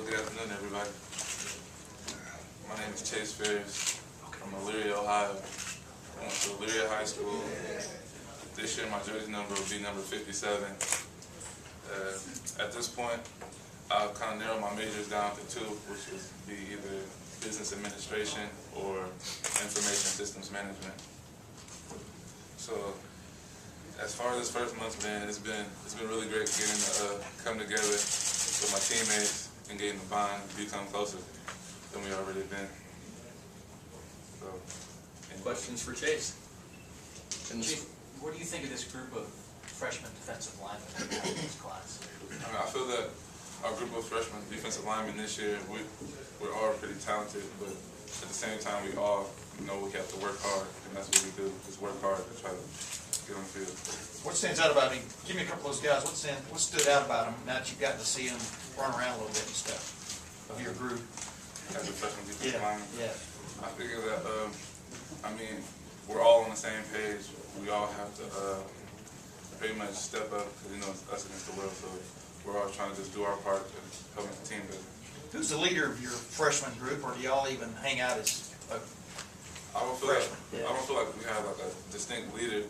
Good afternoon, everybody. My name is Chase Farris. I'm from Elyria, Ohio. I went to Elyria High School. This year, my jersey number will be number 57. At this point, I'll kind of narrow my majors down to two, which would be either business administration or information systems management. So, as far as this first month's been, it's been really great getting to come together with my teammates and getting the bond to become closer than we already been. So, questions for Chase? Chase, what do you think of this group of freshman defensive linemen in this class? I feel that our group of freshman defensive linemen this year, we're all pretty talented, but at the same time, we all know we have to work hard, and that's what we do, is work hard to try to get on the field. What stands out about him? Give me a couple of those guys. What stood out about them now that you've gotten to see them run around a little bit and stuff of your group? As a freshman defensive lineman, Yeah. I figure that, we're all on the same page. We all have to pretty much step up, because it's us against the world, so we're all trying to just do our part to help the team better. Who's the leader of your freshman group, or do y'all even hang out as a I don't feel like we have like a distinct leader,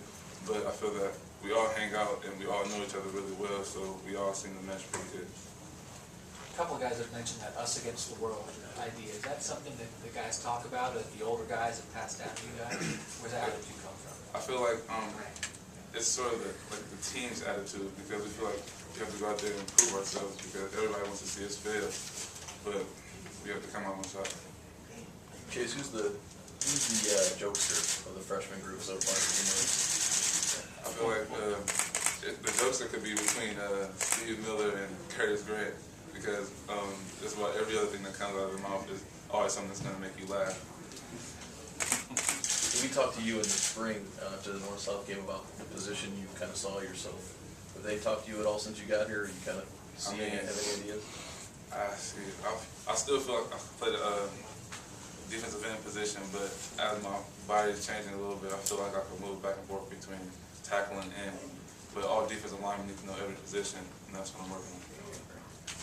but I feel that we all hang out and we all know each other really well, so we all seem to mesh pretty good. A couple of guys have mentioned that us against the world idea. Is that something that the guys talk about, that the older guys have passed down to you guys? Where's that attitude come from? I feel like it's sort of like the team's attitude, because we feel like we have to go out there and prove ourselves, because everybody wants to see us fail, but we have to come out on top. Chase, who's the jokester of the freshman group so far? I feel like the jokester could be between Steve Miller and Curtis Grant, because just about every other thing that comes out of their mouth is always something that's going to make you laugh. We talked to you in the spring after the North-South game about the position you kind of saw yourself. Have they talked to you at all since you got here, or you kind of have any ideas? I see. I still feel like I played a defensive end position, but as my body is changing a little bit, I feel like I can move back and forth between tackle and end. But all defensive linemen need to know every position, and that's what I'm working on.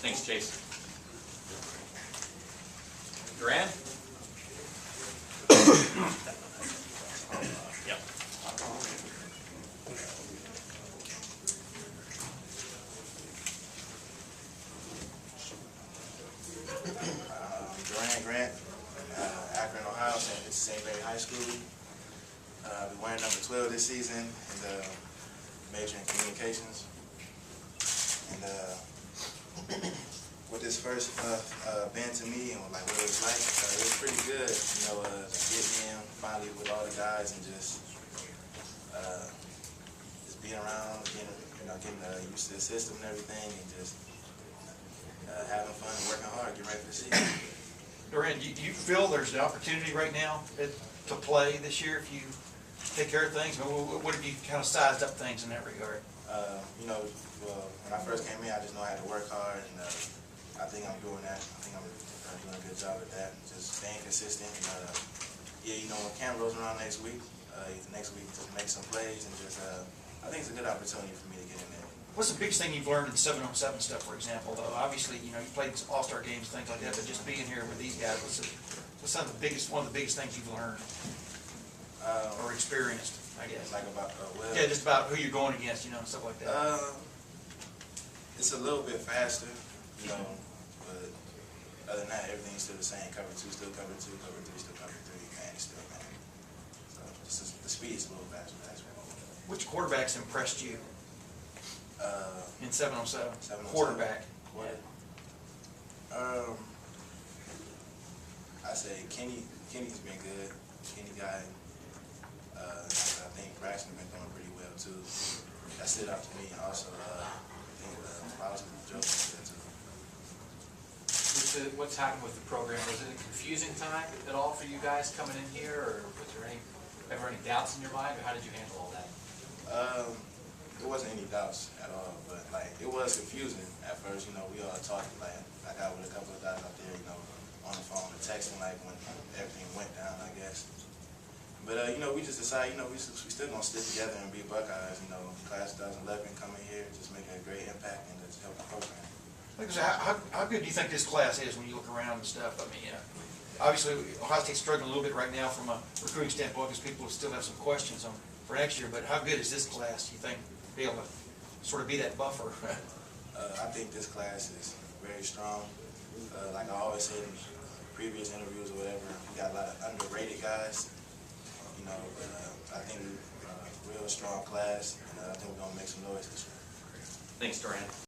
Thanks, Chase. Doran? Yep. Grant, Akron, Ohio, St. Mary High School. I'll be wearing number 12 this season, and major in communications. And what this first been to me, and like what it was like, it was pretty good. Getting in finally with all the guys and just being around, getting used to the system and everything, and just having fun and working hard, getting ready for the season. Doran, do you feel there's an opportunity right now to play this year if you take care of things? What have you kind of sized up things in that regard? When I first came in, I just know I had to work hard, and I think I'm doing that. I think I'm doing a good job at that, just staying consistent. When camp rolls around next week, just make some plays, and just I think it's a good opportunity for me to get in there. What's the biggest thing you've learned in 7-on-7 stuff, for example, though? Obviously, you played all-star games, things like that, but just being here with these guys, what's one of the biggest things you've learned or experienced, I guess? Like about, yeah, just about who you're going against, and stuff like that. It's a little bit faster, but other than that, everything's still the same. Cover 2, still cover 2, cover 3, still cover 3, man, it's still man. So just the speed is a little faster. Which quarterbacks impressed you in 7-on-7? Quarterback. I say Kenny's been good. Kenny guy. I think Freshmen been doing pretty well too. That stood out to me. Also, I think Joe been good too. What's happened with the program? Was it a confusing time at all for you guys coming in here, or was there ever any doubts in your mind, or how did you handle all that? There wasn't any doubts at all, but it was confusing at first. We all talked, I got with a couple of guys out there, on the phone and texting when everything went down, I guess. But we just decided, we still gonna stick together and be Buckeyes. Class 2011 coming here, just make a great impact and just help the program. Like I said, how good do you think this class is when you look around and stuff? I mean, obviously, Ohio State's struggling a little bit right now from a recruiting standpoint because people still have some questions on for next year, but how good is this class, do you think, to be able to sort of be that buffer? I think this class is very strong. Like I always said in previous interviews or whatever, we got a lot of underrated guys. You know, I think we're a real strong class, and I think we're gonna make some noise this year. Thanks, Doran.